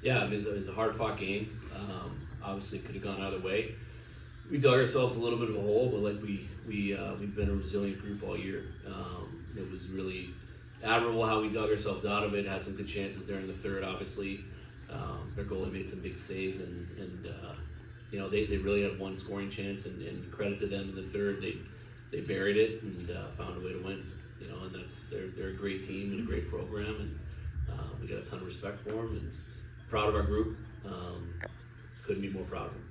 Yeah, it was a hard-fought game. Obviously, could have gone either way. We dug ourselves a little bit of a hole, but like we've been a resilient group all year. It was really admirable how we dug ourselves out of it. Had some good chances there in the third. Obviously, their goalie made some big saves, and they really had one scoring chance. And credit to them in the third, they buried it and found a way to win. And they're a great team and a great program, and we got a ton of respect for them and proud of our group. Couldn't be more proud of them.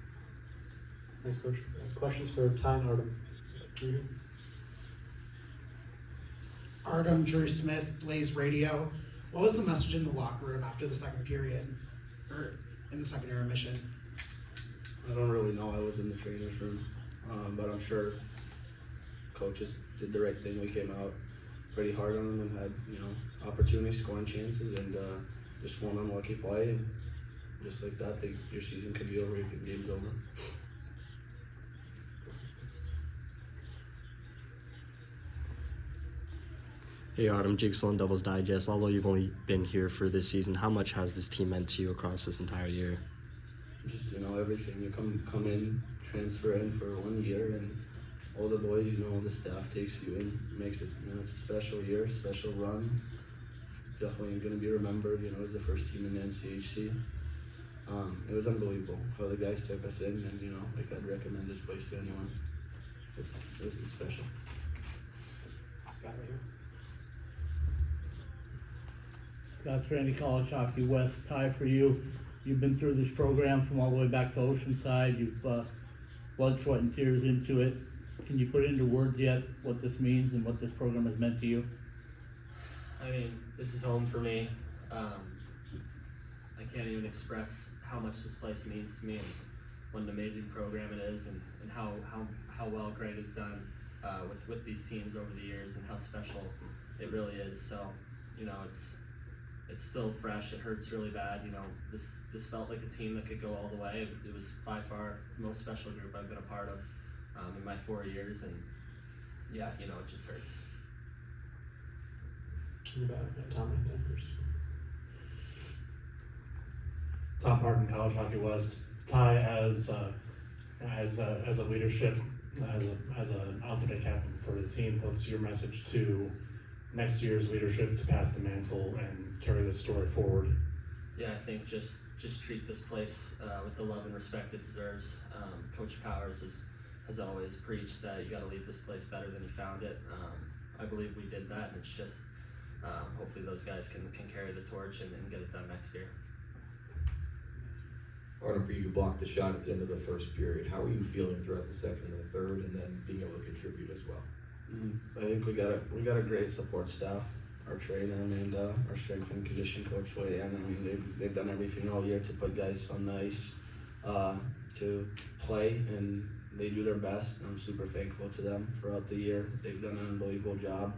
Thanks, Coach. Questions for Ty and Artem? Artem, Drew Smith, Blaze Radio. What was the message in the locker room after the second period, or in the second intermission? I don't really know. I was in the trainer's room, but I'm sure coaches did the right thing. We came out pretty hard on them and had opportunities, scoring chances, and just one unlucky play. And just like that, your season could be over. Your game's over. Hey Artem, Jake Sloan, Doubles Digest. Although you've only been here for this season, how much has this team meant to you across this entire year? Just everything. You come in, transfer in for 1 year, and all the boys, the staff takes you in, makes it. It's a special year, special run. Definitely going to be remembered. As the first team in the NCHC. It was unbelievable how the guys took us in, and I'd recommend this place to anyone. It's special. Scott, right here. Scott Strandy, College Hockey West. Ty, for you, you've been through this program from all the way back to Oceanside. You've blood, sweat, and tears into it. Can you put into words yet what this means and what this program has meant to you? I mean, this is home for me. I can't even express how much this place means to me and what an amazing program it is, and how well Greg has done with these teams over the years, and how special it really is. So, it's still fresh. It hurts really bad. This felt like a team that could go all the way. It was by far the most special group I've been a part of in my 4 years, and yeah, it just hurts. Tom, right there first. Tom Parton, College Hockey West. Ty, as a leadership, as an alternate captain for the team, what's your message to next year's leadership to pass the mantle and carry this story forward? Yeah, I think just treat this place with the love and respect it deserves. Coach Powers has always preached that you got to leave this place better than you found it. I believe we did that, and it's just hopefully those guys can carry the torch and get it done next year. Artem, for you blocked the shot at the end of the first period. How are you feeling throughout the second and the third, and then being able to contribute as well? I think we got a great support staff. Our trainer and our strength and condition coach Wayne. I mean, they've done everything all year to put guys on the ice to play, and they do their best. I'm super thankful to them throughout the year. They've done an unbelievable job.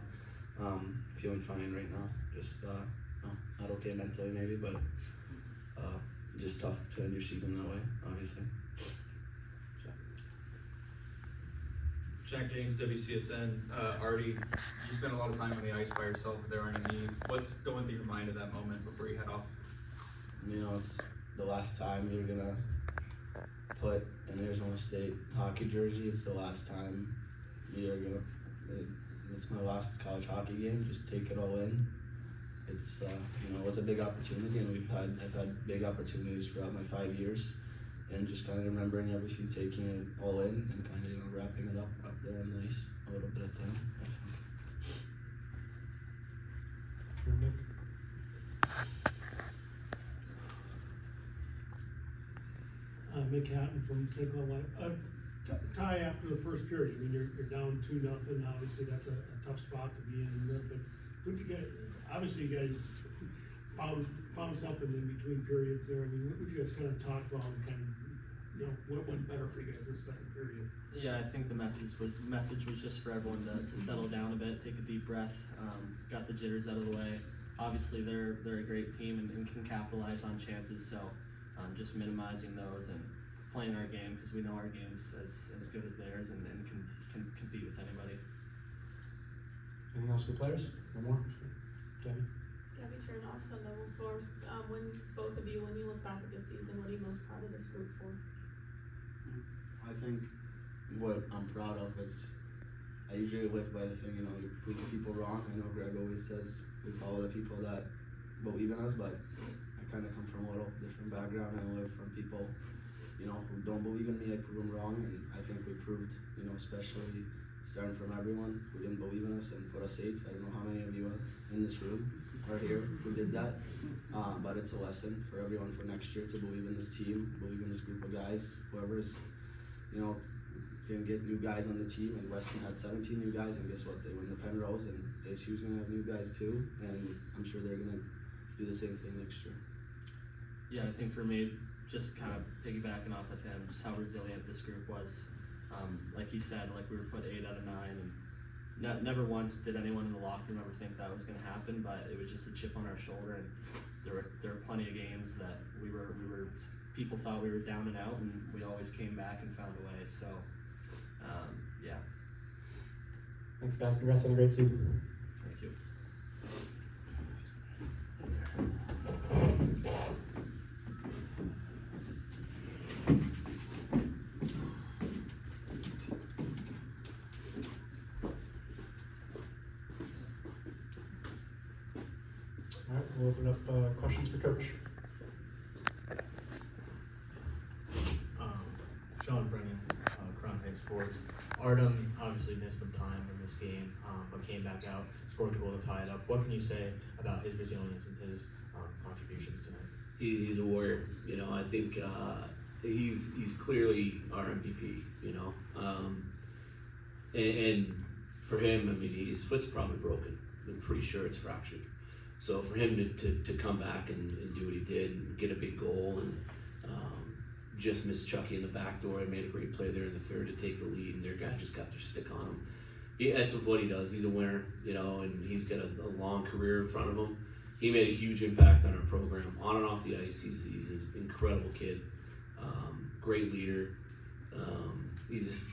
Feeling fine right now. Just not okay mentally maybe, but just tough to end your season that way, obviously. Jack James, WCSN. Artie, you spent a lot of time on the ice by yourself there on your knee. What's going through your mind at that moment before you head off? It's the last time you're gonna put an Arizona State hockey jersey. It's the last time you're gonna. It's my last college hockey game. Just take it all in. It's it's a big opportunity, and I've had big opportunities throughout my 5 years, and just kind of remembering everything, taking it all in, and kind of wrapping it up there on the ice a little bit at the end, I think. Mick Hatton from St. Cloud Light. Ty, after the first period, I mean, you're down 2-0. Obviously, that's a tough spot to be in. But what you guys, obviously, you guys found something in between periods there. I mean, what would you guys kind of talk about and kind of, what went better for you guys in the second period? Yeah, I think the message was just for everyone to settle down a bit, take a deep breath, got the jitters out of the way. Obviously, they're a great team and can capitalize on chances. So just minimizing those and playing our game, because we know our game's as good as theirs and can compete with anybody. Anything else for the players? One more? Gabby? Gabby Chern, also Noble Source. When both of you, when you look back most proud of this group for? I think what I'm proud of is I usually live by the thing, you know, you prove the people wrong. I know Greg always says we follow the people that believe in us, but I kind of come from a little different background. I live from people, you know, who don't believe in me. I prove them wrong, and I think we proved, you know, especially starting from everyone who didn't believe in us and put us eighth. I don't know how many of you in this room are here who did that, but it's a lesson for everyone for next year to believe in this team, believe in this group of guys. Whoever's, you know, can get new guys on the team, and Weston had 17 new guys, and guess what? They win the Penrose, and ASU's gonna have new guys too, and I'm sure they're gonna do the same thing next year. Yeah, I think for me, just kind of piggybacking off of him, just how resilient this group was. Like he said, like we were put 8 out of 9, and never once did anyone in the locker room ever think that was going to happen. But it was just a chip on our shoulder, and there were plenty of games that people thought we were down and out, and we always came back and found a way. So, yeah. Thanks, guys. Congrats on a great season. Thank you. All right, we'll open up questions for Coach. Sean Brennan, Crown Heights Sports. Artem obviously missed some time in this game, but came back out, scored a goal to tie it up. What can you say about his resilience and his contributions tonight? He's a warrior. You know, I think he's clearly our MVP. You know, and for him, I mean, his foot's probably broken. I'm pretty sure it's fractured. So for him to come back and do what he did and get a big goal and just missed Chucky in the back door and made a great play there in the third to take the lead, and their guy just got their stick on him. That's what he does. He's a winner, you know, and he's got a long career in front of him. He made a huge impact on our program, on and off the ice. He's an incredible kid, great leader. He's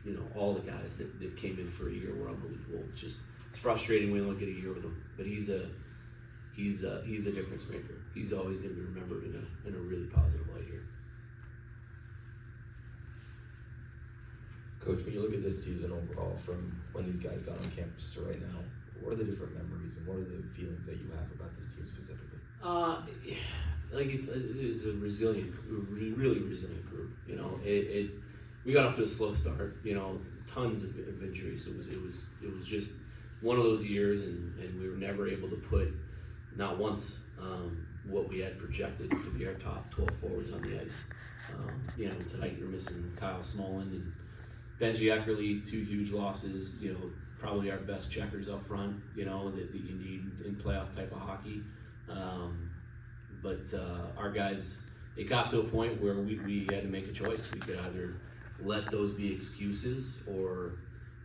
you know, all the guys that came in for a year were unbelievable. It's frustrating we only get a year with him, but he's a difference maker. He's always going to be remembered in a really positive light here. Coach, when you look at this season overall, from when these guys got on campus to right now, what are the different memories and what are the feelings that you have about this team specifically? Like he said, it is a resilient, really resilient group. You know, we got off to a slow start. You know, tons of injuries. It was just one of those years, and we were never able to put, not once, what we had projected to be our top 12 forwards on the ice. You know, tonight you're missing Kyle Smolin and Benji Eckerly, 2 huge losses. You know, probably our best checkers up front. You know, that you need in playoff type of hockey. But our guys, it got to a point where we had to make a choice. We could either let those be excuses or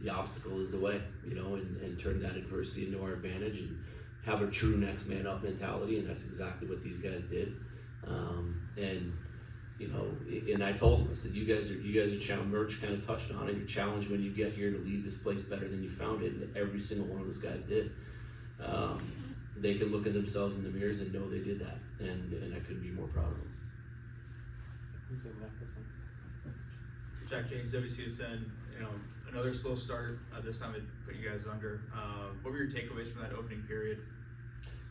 the obstacle is the way, you know, and turn that adversity into our advantage and have a true next man up mentality, and that's exactly what these guys did. And you know, and I told them, I said, you guys are challenged. Murch kind of touched on it. You're challenged when you get here to leave this place better than you found it, and every single one of those guys did. They can look at themselves in the mirrors and know they did that, and I couldn't be more proud of them. Jack James, WCSN, you know, another slow start. This time it put you guys under. What were your takeaways from that opening period?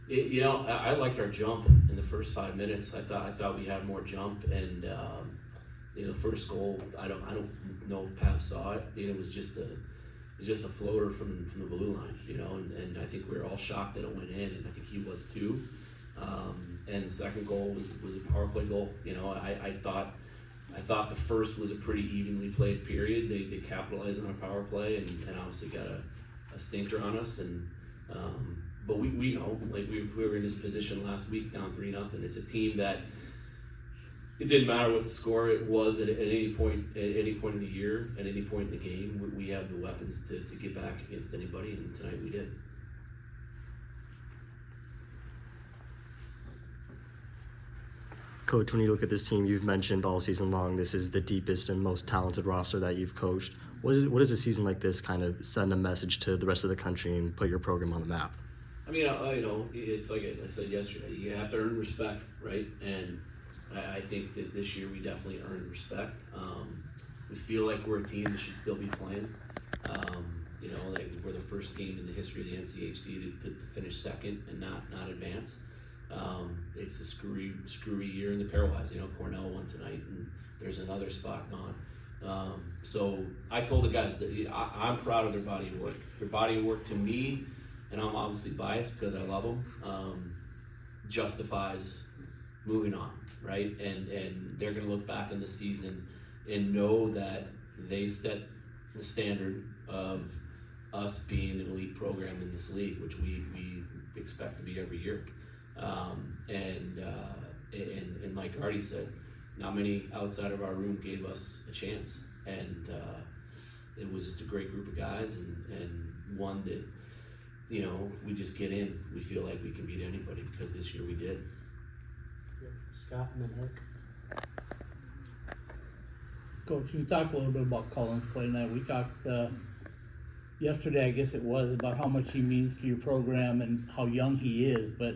You know, I liked our jump in the first 5 minutes. I thought we had more jump, and you know, the first goal, I don't know if Pav saw it. You know, it was just a floater from the blue line. You know, and I think we were all shocked that it went in, and I think he was too. And the second goal was a power play goal. You know, I thought the first was a pretty evenly played period. They capitalized on a power play and obviously got a stinker on us. And but we know, like we were in this position last week, down 3-0. It's a team that it didn't matter what the score it was at any point in the year, at any point in the game. We have the weapons to get back against anybody, and tonight we did. Coach, when you look at this team, you've mentioned all season long, this is the deepest and most talented roster that you've coached. What does a season like this kind of send a message to the rest of the country and put your program on the map? I mean, you know, it's like I said yesterday, you have to earn respect, right? And I think that this year we definitely earned respect. We feel like we're a team that should still be playing. You know, like we're the first team in the history of the NCHC to finish second and not advance. It's a screwy year in the pairwise. You know, Cornell won tonight, and there's another spot gone. So I told the guys that I'm proud of their body of work. Their body of work to me, and I'm obviously biased because I love them, justifies moving on, right? And they're going to look back on the season and know that they set the standard of us being an elite program in this league, which we expect to be every year. And like Artie said, not many outside of our room gave us a chance, and it was just a great group of guys, and one that, you know, if we just get in, we feel like we can beat anybody, because this year we did. Scott and then Eric. Coach, you talked a little bit about Cullen's play tonight. We talked yesterday, I guess it was, about how much he means to your program and how young he is, but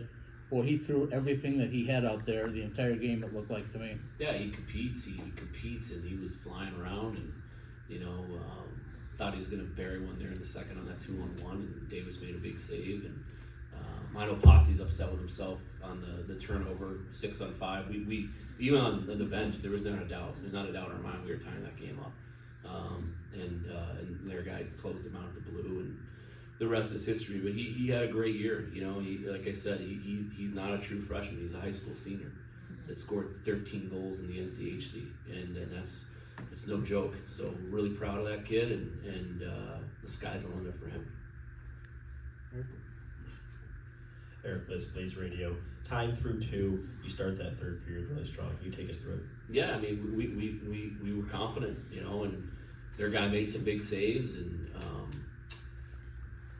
well, he threw everything that he had out there the entire game, it looked like to me. Yeah, he competes, and he was flying around, and, you know, thought he was going to bury one there in the second on that 2-on-1, and Davis made a big save, and I know Potsy's upset with himself on the turnover, 6-on-5. We even on the bench, there was not a doubt. There's not a doubt in our mind we were tying that game up. And their guy closed him out at the blue, and the rest is history. But he had a great year. You know, like I said, he's not a true freshman. He's a high school senior that scored 13 goals in the NCHC, and it's no joke. So we're really proud of that kid, and the sky's the limit for him. Eric Bliss, Blaze Radio. Tied through 2, you start that third period really strong. Can you take us through it? Yeah, I mean, we were confident, you know, and their guy made some big saves, and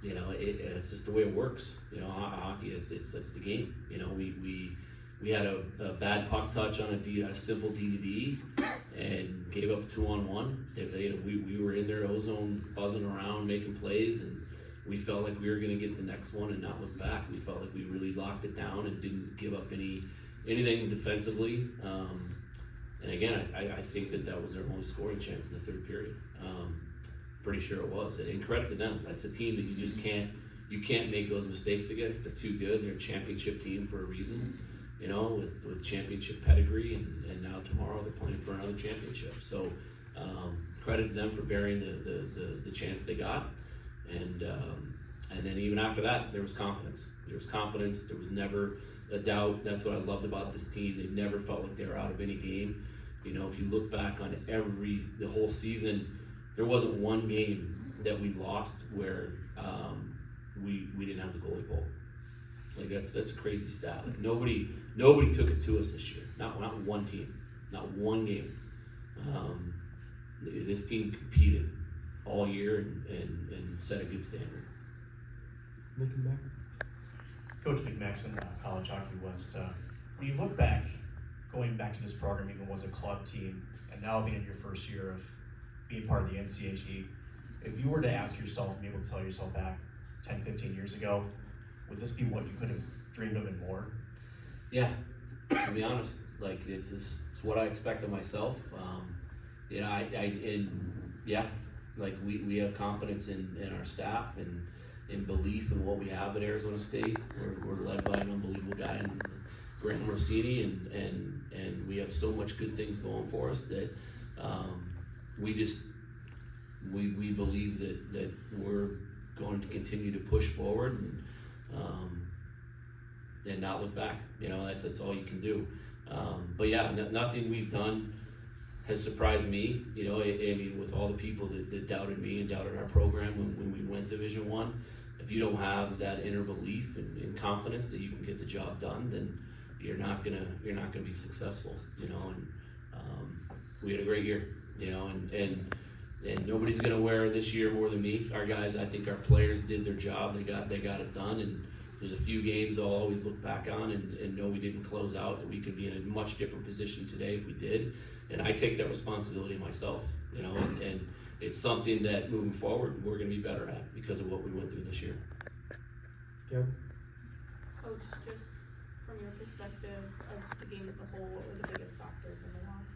you know, it's just the way it works. You know, hockey, it's the game. You know, we had a bad puck touch on a simple D-to-D, and gave up a 2-on-1. We were in their ozone, buzzing around, making plays, and we felt like we were going to get the next one and not look back. We felt like we really locked it down and didn't give up anything defensively. And again, I think that was their only scoring chance in the third period. Pretty sure it was. And credit to them. That's a team that you just can't make those mistakes against. They're too good. They're a championship team for a reason, you know, with championship pedigree, and now tomorrow they're playing for another championship. So credit to them for bearing the chance they got. And then even after that, there was confidence. There was never a doubt. That's what I loved about this team. They never felt like they were out of any game. You know, if you look back on the whole season, there wasn't one game that we lost where we didn't have the goalie goal. Like that's a crazy stat. Like nobody took it to us this year. Not one team, not one game. This team competed all year and set a good standard. Nick and back. Coach Nick Maxon, College Hockey West. When you look back, going back to this program even was a club team, and now being in your first year of being part of the NCHE, if you were to ask yourself and be able to tell yourself back 10, 15 years ago, would this be what you could have dreamed of and more? Yeah, to be honest, like it's what I expect of myself. You know, like we have confidence in our staff and in belief in what we have at Arizona State. We're led by an unbelievable guy in Grant Rossini, and we have so much good things going for us that we believe that we're going to continue to push forward and not look back. You know, that's all you can do. But yeah, nothing we've done has surprised me. You know, I mean, with all the people that doubted me and doubted our program when we went Division I, if you don't have that inner belief and confidence that you can get the job done, then you're not gonna be successful. You know, and we had a great year. You know, and nobody's gonna wear this year more than me. Our guys, I think our players did their job. They got it done, and there's a few games I'll always look back on and know we didn't close out, that we could be in a much different position today if we did. And I take that responsibility myself, you know, and it's something that moving forward we're gonna be better at because of what we went through this year. Yep. Coach, just from your perspective as the game as a whole, what were the biggest factors in the loss?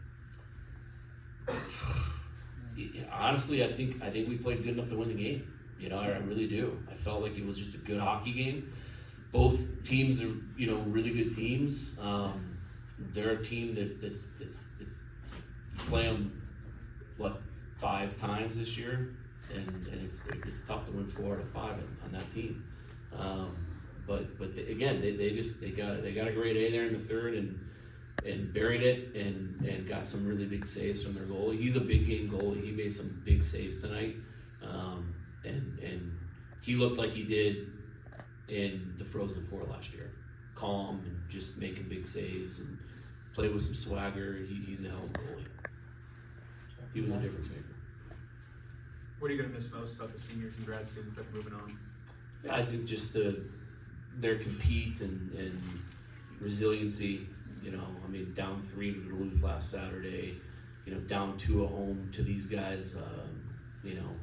Honestly, I think we played good enough to win the game. You know, I really do. I felt like it was just a good hockey game. Both teams are, you know, really good teams. They're a team it's play them, what, 5 times this year, and it's tough to win 4 out of 5 on that team. But again, they got a great A there in the third and buried it and got some really big saves from their goalie. He's a big game goalie. He made some big saves tonight, and he looked like he did in the Frozen Four last year. Calm and just making big saves and play with some swagger. He's a hell of a goalie. He was a difference maker. What are you gonna miss most about the seniors and grad students that are moving on? Yeah, I think just their compete and resiliency. You know, I mean, down 3 to Duluth last Saturday. You know, down 2 at home to these guys. You know,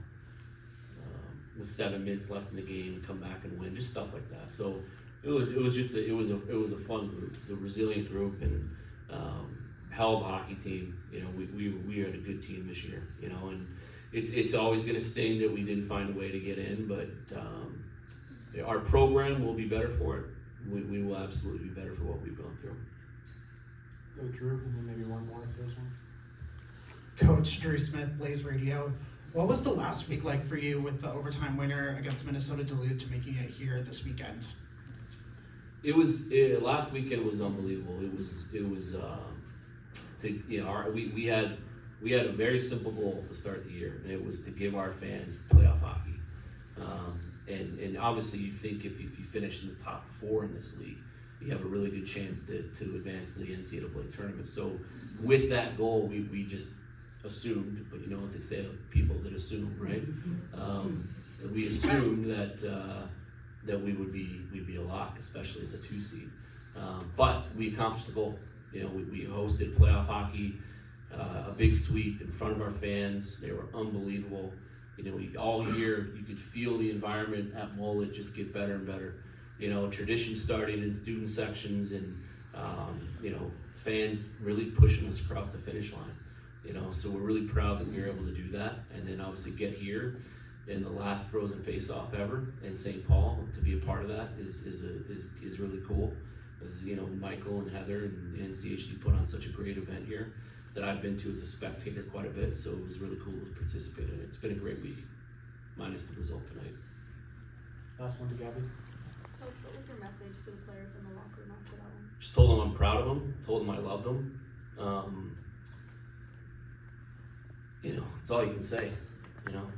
with 7 minutes left in the game, and come back and win. Just stuff like that. So it was a fun group. It was a resilient group and hell of a hockey team. You know, we had a good team this year. You know, and it's always going to sting that we didn't find a way to get in, but our program will be better for it. We will absolutely be better for what we've gone through. Go Drew, and then maybe one more if there's one. Coach Drew Smith, Blaze Radio. What was the last week like for you with the overtime winner against Minnesota Duluth to making it here this weekend? Last weekend was unbelievable. It was we had a very simple goal to start the year, and it was to give our fans playoff hockey. And obviously you think if you finish in the top 4 in this league, you have a really good chance to advance to the NCAA tournament. So with that goal, we just assumed, but you know what they say, people that assume, right? We assumed that we'd be a lock, especially as a 2 seed. But we accomplished the goal. You know, we hosted playoff hockey, a big sweep in front of our fans. They were unbelievable. You know, all year you could feel the environment at Mullet just get better and better. You know, tradition starting in student sections and, you know, fans really pushing us across the finish line. You know, so we're really proud that we were able to do that. And then obviously get here in the last Frozen face-off ever in St. Paul. To be a part of that is really cool. As you know, Michael and Heather and NCHC put on such a great event here that I've been to as a spectator quite a bit, so it was really cool to participate in it. It's been a great week, minus the result tonight. Last one to Gabby. Coach, what was your message to the players in the locker room after that one? Just told them I'm proud of them, told them I loved them. You know, it's all you can say, you know.